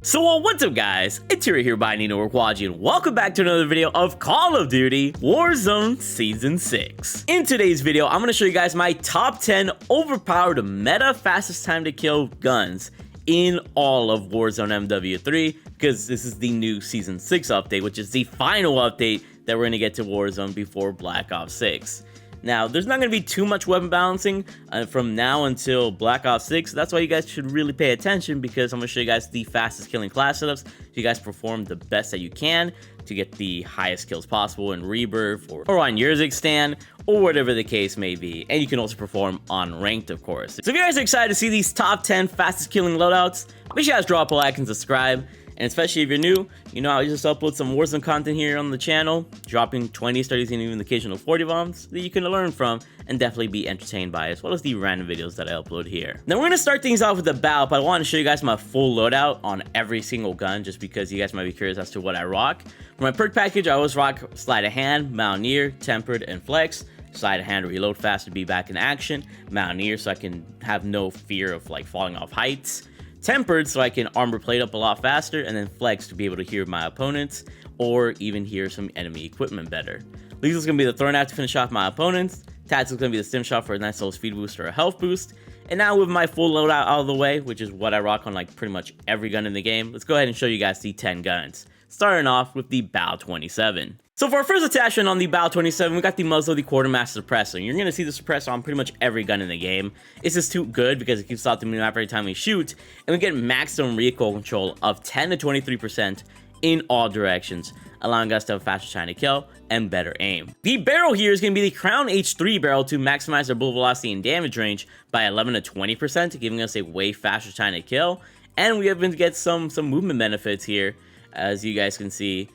So what's up guys, it's Tira here by Nino Orquaji and welcome back to another video of Call of Duty Warzone Season 6. In today's video, I'm going to show you guys my top 10 overpowered meta fastest time to kill guns in all of Warzone MW3, because this is the new Season 6 update, which is the final update that we're going to get to Warzone before Black Ops 6. Now, there's not going to be too much weapon balancing from now until Black Ops 6. That's why you guys should really pay attention, because I'm going to show you guys the fastest killing class setups so you guys perform the best that you can to get the highest kills possible in Rebirth or on Yerzik stand or whatever the case may be. And you can also perform on ranked, of course. So if you guys are excited to see these top 10 fastest killing loadouts, make sure you guys drop a like and subscribe. And especially if you're new, you know, I just upload some Warzone content here on the channel, dropping 20s, 30s, and even the occasional 40 bombs that you can learn from and definitely be entertained by, as well as the random videos that I upload here. Now, we're going to start things off with a battle, but I want to show you guys my full loadout on every single gun, just because you guys might be curious as to what I rock. For my perk package, I always rock Sleight of Hand, Mountaineer, Tempered, and Flex. Sleight of Hand to reload fast to be back in action, Mountaineer so I can have no fear of like falling off heights, Tempered so I can armor plate up a lot faster, and then Flex to be able to hear my opponents or even hear some enemy equipment better. Lethal is going to be the throw knife to finish off my opponents. Tactical is going to be the stim shot for a nice little speed boost or a health boost. And now with my full loadout out of the way, which is what I rock on like pretty much every gun in the game, let's go ahead and show you guys the 10 guns. Starting off with the BAL 27. So for our first attachment on the BAL 27, we got the muzzle of the quartermaster suppressor. You're going to see the suppressor on pretty much every gun in the game. It's just too good because it keeps out the map every time we shoot, and we get maximum recoil control of 10 to 23% in all directions, allowing us to have faster time to kill and better aim. The barrel here is going to be the Crown H3 barrel to maximize our bullet velocity and damage range by 11 to 20%, giving us a way faster time to kill. And we even get some movement benefits here, as you guys can see.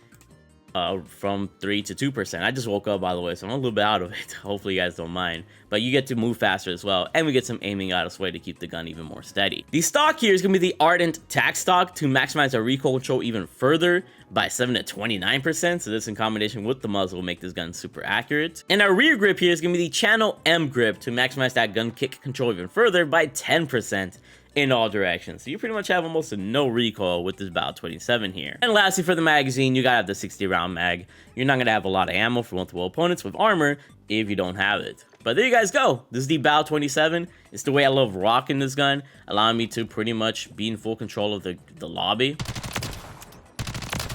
From 3 to 2%. I just woke up, by the way, so I'm a little bit out of it. Hopefully you guys don't mind. But you get to move faster as well, and we get some aiming out of way to keep the gun even more steady. The stock here is going to be the Ardent Taq stock to maximize our recoil control even further by 7 to 29%. So this in combination with the muzzle will make this gun super accurate. And our rear grip here is going to be the Channel M grip to maximize that gun kick control even further by 10%. In all directions. So you pretty much have almost no recoil with this BAL 27 here. And lastly, for the magazine, you gotta have the 60 round mag. You're not gonna have a lot of ammo for multiple opponents with armor if you don't have it. But there you guys go. This is the BAL 27. It's the way I love rocking this gun, allowing me to pretty much be in full control of the lobby.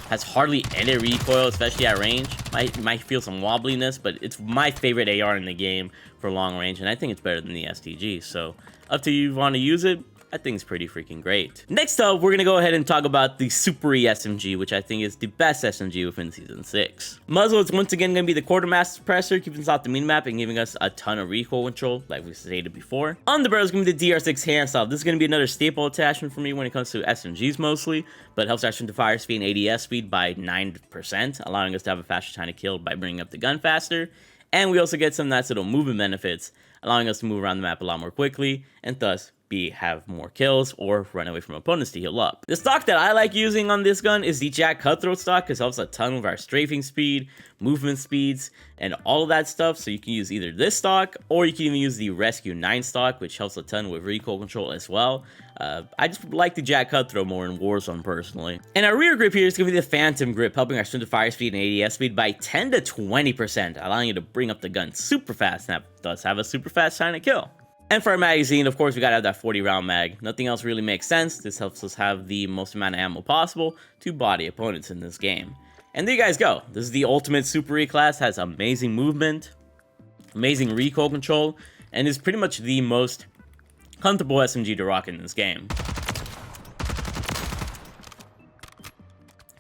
Has hardly any recoil, especially at range. Might feel some wobbliness, but it's my favorite AR in the game for long range, and I think it's better than the STG. So up to you if you want to use it. I think it's pretty freaking great. Next up, we're going to go ahead and talk about the Superi SMG, which I think is the best SMG within Season 6. Muzzle is once again going to be the quartermaster suppressor, keeping us off the minimap and giving us a ton of recoil control, like we stated before. On the barrel is going to be the DR6 handstyle. This is going to be another staple attachment for me when it comes to SMGs mostly, but it helps our strength to fire speed and ADS speed by 9%, allowing us to have a faster time to kill by bringing up the gun faster. And we also get some nice little movement benefits, allowing us to move around the map a lot more quickly, and thus have more kills or run away from opponents to heal up. The stock that I like using on this gun is the Jack Cutthroat stock, because it helps a ton with our strafing speed, movement speeds, and all of that stuff. So you can use either this stock, or you can even use the Rescue 9 stock, which helps a ton with recoil control as well. I just like the Jack Cutthroat more in Warzone personally. And our rear grip here is going to be the Phantom grip, helping our strength to fire speed and ADS speed by 10 to 20%, allowing you to bring up the gun super fast, and that does have a super fast time to kill. And for our magazine, of course, we gotta have that 40 round mag. Nothing else really makes sense. This helps us have the most amount of ammo possible to body opponents in this game. And there you guys go. This is the ultimate Superi class. Has amazing movement, amazing recoil control, and is pretty much the most comfortable SMG to rock in this game.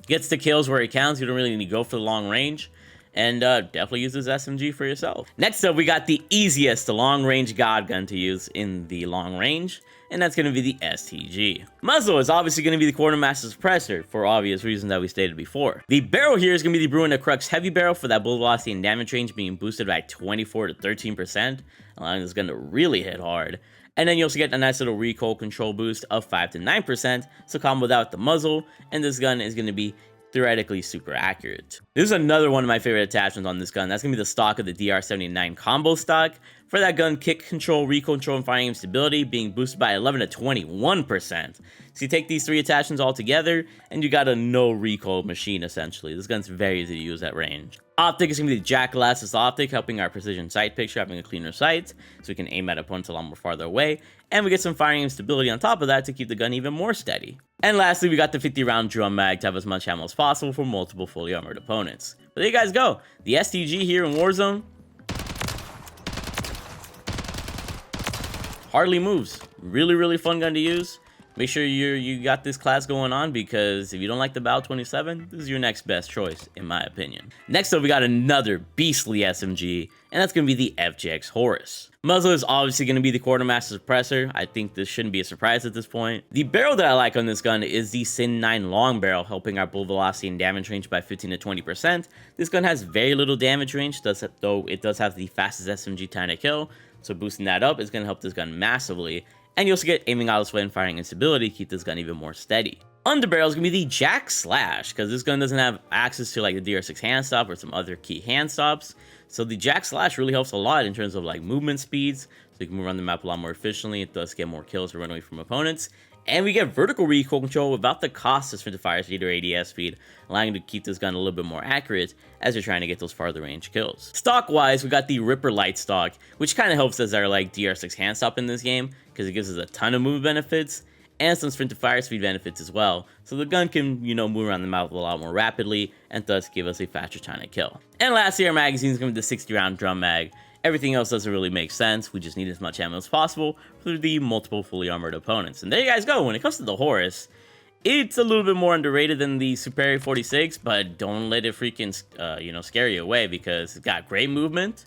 Gets the kills where it counts. You don't really need to go for the long range. And definitely use this SMG for yourself. Next up, we got the easiest long-range god gun to use in the long range, and that's going to be the STG. Muzzle is obviously going to be the quartermaster suppressor for obvious reasons that we stated before. The barrel here is going to be the Bruna Crux heavy barrel for that bullet velocity and damage range being boosted by 24 to 13%, allowing this gun to really hit hard. And then you also get a nice little recoil control boost of 5 to 9%, so combo that with the muzzle, and this gun is going to be theoretically super accurate. This is another one of my favorite attachments on this gun. That's gonna be the stock of the DR79 combo stock. For that gun, kick control, recoil control, and firing aim stability being boosted by 11 to 21%. So you take these 3 attachments all together, and you got a no recoil machine essentially. This gun's very easy to use at range. Optic is going to be the Jack Glasses optic, helping our precision sight picture, having a cleaner sight, so we can aim at opponents a lot more farther away, and we get some firing aim stability on top of that to keep the gun even more steady. And lastly, we got the 50-round drum mag to have as much ammo as possible for multiple fully armored opponents. But there you guys go, the STG here in Warzone hardly moves. Really fun gun to use. Make sure you got this class going on, because if you don't like the Bal 27, this is your next best choice, in my opinion. Next up, we got another beastly SMG, and that's going to be the FJX Horus. Muzzle is obviously going to be the quartermaster suppressor. I think this shouldn't be a surprise at this point. The barrel that I like on this gun is the Sin 9 long barrel, helping our bullet velocity and damage range by 15 to 20%. This gun has very little damage range, though it does have the fastest SMG time to kill, so boosting that up is going to help this gun massively. And you also get aiming out of way and firing instability, keep this gun even more steady. Underbarrel is going to be the Jack Slash, because this gun doesn't have access to like the DR6 hand stop or some other key hand stops. So the Jack Slash really helps a lot in terms of like movement speeds, so you can move around the map a lot more efficiently. It does get more kills to run away from opponents. And we get vertical recoil control without the cost of sprint to fire speed or ADS speed, allowing you to keep this gun a little bit more accurate as you're trying to get those farther range kills. Stock wise, we got the Ripper Light stock, which kind of helps as our like DR6 hand stop in this game, because it gives us a ton of move benefits and some sprint to fire speed benefits as well. So the gun can, you know, move around the map a lot more rapidly and thus give us a faster time to kill. And lastly, our magazine is going to be the 60-round drum mag. Everything else doesn't really make sense. We just need as much ammo as possible for the multiple fully armored opponents. And there you guys go. When it comes to the Horus, it's a little bit more underrated than the Superi 46, but don't let it freaking, scare you away, because it's got great movement.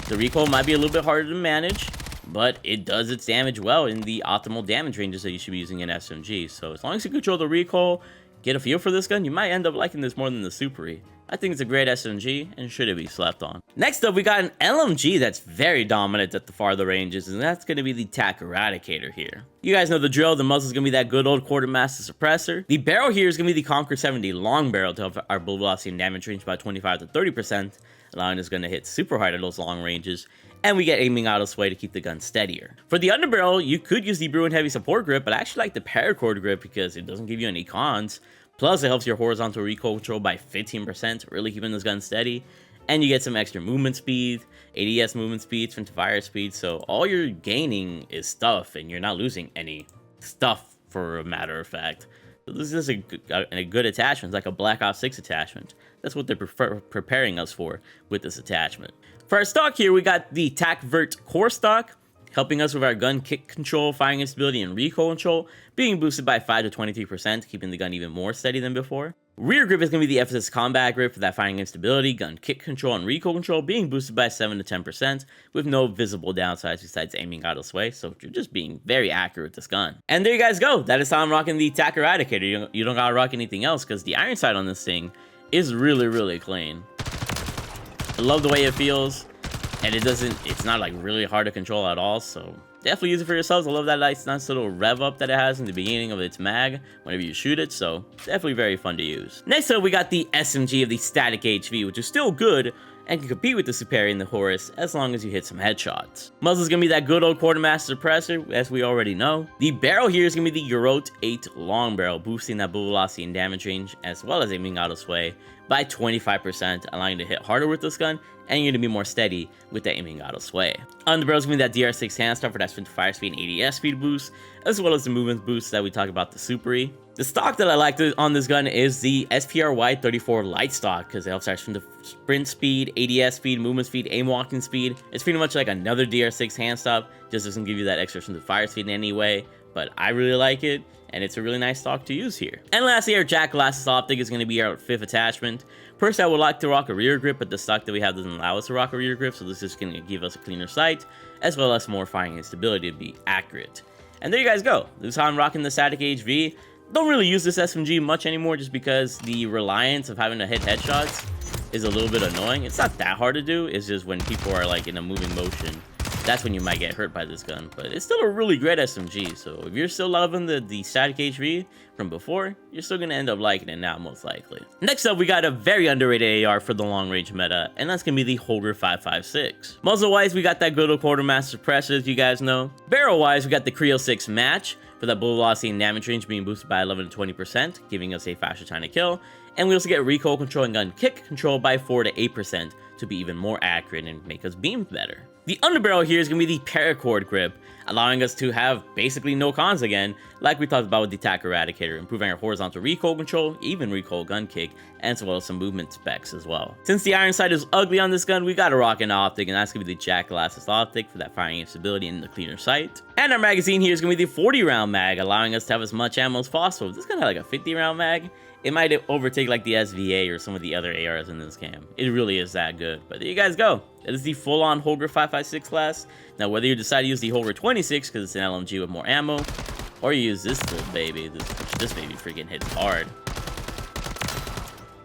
The recoil might be a little bit harder to manage, but it does its damage well in the optimal damage ranges that you should be using in SMG. So as long as you control the recoil, get a feel for this gun, you might end up liking this more than the Superi. I think it's a great SMG and shouldn't be slept on. Next up, we got an LMG that's very dominant at the farther ranges, and that's going to be the Taq Eradicator here. You guys know the drill. The muzzle is going to be that good old quartermaster suppressor. The barrel here is going to be the Conquer 70 long barrel to help our bullet velocity and damage range by 25 to 30%, allowing us gun to hit super hard at those long ranges. And we get aiming out of sway to keep the gun steadier. For the underbarrel, you could use the Bruin Heavy Support Grip, but I actually like the Paracord Grip because it doesn't give you any cons. Plus, it helps your horizontal recoil control by 15%, really keeping this gun steady. And you get some extra movement speed, ADS movement speed, sprint to fire speed. So all you're gaining is stuff, and you're not losing any stuff, for a matter of fact. So this is a good attachment. It's like a Black Ops 6 attachment. That's what they're preparing us for with this attachment. For our stock here, we got the Taq Vert Core stock, helping us with our gun kick control, firing instability, and recoil control, being boosted by 5 to 23%, keeping the gun even more steady than before. Rear grip is going to be the FSS Combat Grip for that firing instability, gun kick control, and recoil control, being boosted by 7 to 10%, with no visible downsides besides aiming out of sway, so you're just being very accurate with this gun. And there you guys go. That is how I'm rocking the Taq Eradicator. You don't gotta rock anything else, because the iron sight on this thing is really clean. I love the way it feels. And it's not like really hard to control at all, so definitely use it for yourselves. I love that nice little rev up that it has in the beginning of its mag whenever you shoot it, so definitely very fun to use. Next up, we got the SMG of the Static HV, which is still good and can compete with the Superi and the Horus as long as you hit some headshots. Muzzle is going to be that good old quartermaster suppressor, as we already know. The barrel here is going to be the Eurote 8 long barrel, boosting that bullet velocity and damage range, as well as aiming out of sway by 25%, allowing you to hit harder with this gun, and you're going to be more steady with that aiming out of sway. Underbarrel is going to be that DR6 hand stop for that sprint to fire speed and ADS speed boost, as well as the movement boost that we talked about the Superi. The stock that I like on this gun is the SPRY34 light stock, because it helps our sprint speed, ADS speed, movement speed, aim walking speed. It's pretty much like another DR6 hand stop, just doesn't give you that extra sprint to fire speed in any way, but I really like it, and it's a really nice stock to use here. And lastly, our Jack Glasses optic is going to be our 5th attachment. Personally, I would like to rock a rear grip, but the stock that we have doesn't allow us to rock a rear grip, so this is going to give us a cleaner sight, as well as more firing and stability to be accurate. And there you guys go. This is how I'm rocking the Static HV. Don't really use this SMG much anymore, just because the reliance of having to hit headshots is a little bit annoying. It's not that hard to do, it's just when people are like in a moving motion, that's when you might get hurt by this gun. But it's still a really great SMG, so if you're still loving the static HV from before, you're still gonna end up liking it now, most likely. Next up, we got a very underrated AR for the long range meta, and that's gonna be the Holger 5.56. Muzzle wise, we got that good old quartermaster suppressor, as you guys know. Barrel wise, we got the Creo 6 match for that bullet velocity and damage range being boosted by 11 to 20%, giving us a faster time to kill. And we also get recoil control and gun kick control by 4 to 8% to be even more accurate and make us beam better. The underbarrel here is going to be the paracord grip, allowing us to have basically no cons again, like we talked about with the Taq Eradicator, improving our horizontal recoil control, even recoil gun kick, and as well as some movement specs as well. Since the iron sight is ugly on this gun, we got to rock an optic, and that's going to be the Jack Glasses optic for that firing stability and the cleaner sight. And our magazine here is going to be the 40 round mag, allowing us to have as much ammo as possible. If this gun had like a 50 round mag, it might overtake like the SVA or some of the other ARs in this game. It really is that good. But there you guys go. That is the full-on Holger 5.56 class. Now, whether you decide to use the Holger 26 because it's an LMG with more ammo, or you use this little baby, this baby freaking hits hard,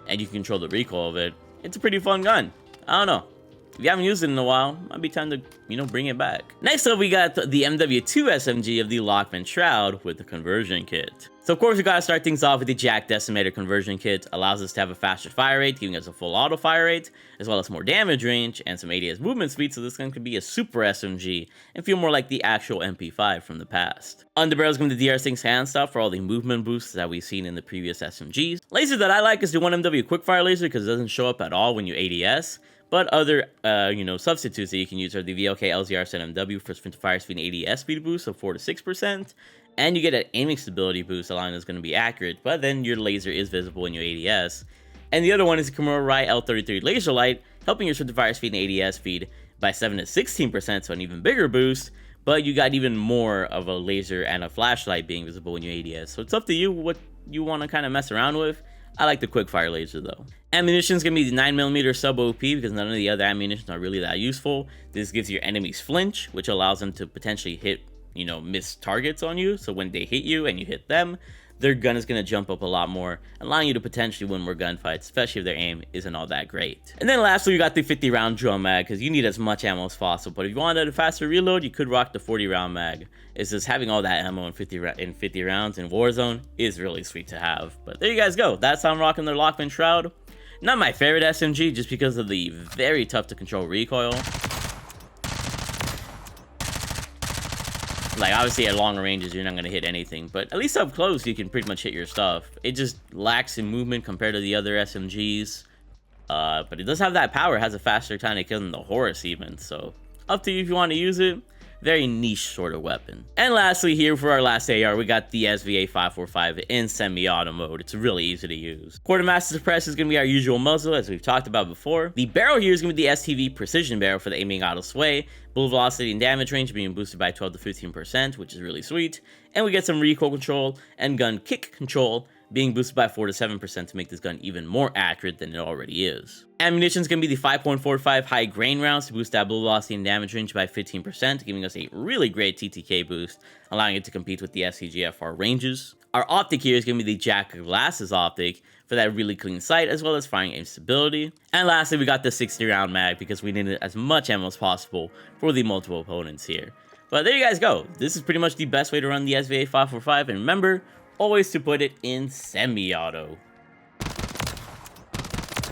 and you can control the recoil of it, it's a pretty fun gun. I don't know. If you haven't used it in a while, might be time to, you know, bring it back. Next up, we got the MW2 SMG of the Lachmann Shroud with the conversion kit. So of course, we gotta start things off with the Jack Decimator conversion kit. Allows us to have a faster fire rate, giving us a full auto fire rate, as well as more damage range and some ADS movement speed, so this gun could be a super SMG and feel more like the actual MP5 from the past. Underbarrel is going to be the DR6 hand stop for all the movement boosts that we've seen in the previous SMGs. Laser that I like is the 1MW quickfire laser because it doesn't show up at all when you ADS. But other, you know, substitutes that you can use are the VLK LZR MW for sprint to fire speed and ADS speed boost of 4 to 6%. And you get an aiming stability boost, allowing us going to be accurate, but then your laser is visible when you ADS. And the other one is the Kimura Rai L33 Laser Light, helping your sprint to fire speed and ADS speed by 7 to 16%, so an even bigger boost. But you got even more of a laser and a flashlight being visible when you ADS. So it's up to you what you want to kind of mess around with. I like the quickfire laser though. Ammunition is going to be the 9mm sub OP because none of the other ammunition are really that useful. This gives your enemies flinch, which allows them to potentially hit, you know, miss targets on you. So when they hit you and you hit them, their gun is going to jump up a lot more, allowing you to potentially win more gunfights, especially if their aim isn't all that great. And then lastly, you got the 50 round drum mag because you need as much ammo as possible. But if you wanted a faster reload, you could rock the 40 round mag. It's just having all that ammo in 50 rounds in Warzone is really sweet to have. But there you guys go. That's how I'm rocking the Lachmann Shroud. Not my favorite SMG just because of the very tough to control recoil. Like, obviously at longer ranges, you're not going to hit anything, but at least up close, you can pretty much hit your stuff. It just lacks in movement compared to the other SMGs, but it does have that power. It has a faster time to kill than the Horus even, so up to you if you want to use it. Very niche sort of weapon. And lastly, here for our last AR, we got the SVA 545 in semi-auto mode. It's really easy to use. Quartermaster suppress is going to be our usual muzzle, as we've talked about before. The barrel here is going to be the STV precision barrel for the aiming auto sway. Bullet velocity and damage range being boosted by 12 to 15%, which is really sweet. And we get some recoil control and gun kick control being boosted by 4 to 7% to make this gun even more accurate than it already is. Ammunition is going to be the 5.45 high grain rounds to boost that bullet velocity and damage range by 15%, giving us a really great TTK boost, allowing it to compete with the SCGFR ranges. Our optic here is going to be the Jack Glasses optic for that really clean sight, as well as firing aim stability. And lastly, we got the 60 round mag because we needed as much ammo as possible for the multiple opponents here. But there you guys go. This is pretty much the best way to run the SVA 545, and remember, always to put it in semi-auto.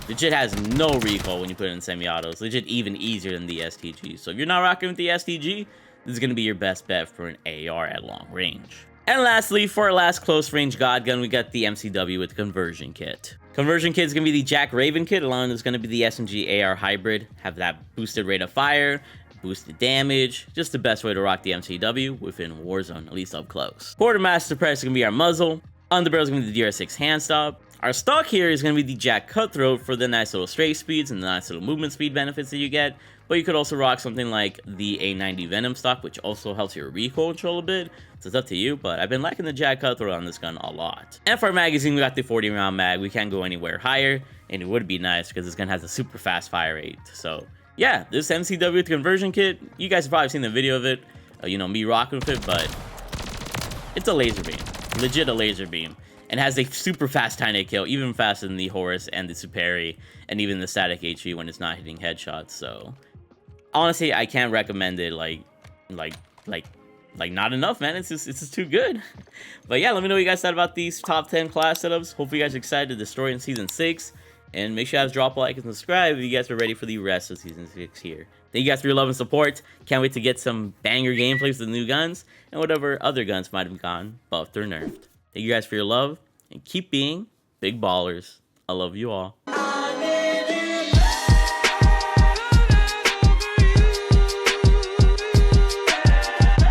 Legit has no recoil when you put it in semi-auto. It's legit even easier than the STG. So if you're not rocking with the STG, this is going to be your best bet for an AR at long range. And lastly, for our last close range god gun, we got the MCW with the conversion kit. Conversion kit is going to be the Jack Raven kit, along with it's going to be the SMG AR hybrid. Have that boosted rate of fire, boosted damage, just the best way to rock the MCW within Warzone, at least up close. Quartermaster suppress is going to be our muzzle. Underbarrel is going to be the DR6 hand stop. Our stock here is going to be the Jack Cutthroat for the nice little strafe speeds and the nice little movement speed benefits that you get. But you could also rock something like the A90 Venom stock, which also helps your recoil control a bit. So it's up to you, but I've been liking the Jack Cutthroat on this gun a lot. And for our magazine, we got the 40 round mag. We can't go anywhere higher, and it would be nice because this gun has a super fast fire rate. So yeah, this MCW with the conversion kit, you guys have probably seen the video of it, you know, me rocking with it, but it's a laser beam, legit a laser beam, and has a super fast time to kill, even faster than the Horus and the Superi, and even the static HV when it's not hitting headshots. So honestly, I can't recommend it like not enough, man. It's just too good. But yeah, let me know what you guys thought about these top 10 class setups. Hopefully you guys are excited to destroy in Season 6. And make sure you guys drop a like and subscribe if you guys are ready for the rest of Season 6 here. Thank you guys for your love and support. Can't wait to get some banger gameplays with the new guns and whatever other guns might have gone buffed or nerfed. Thank you guys for your love and keep being big ballers. I love you all.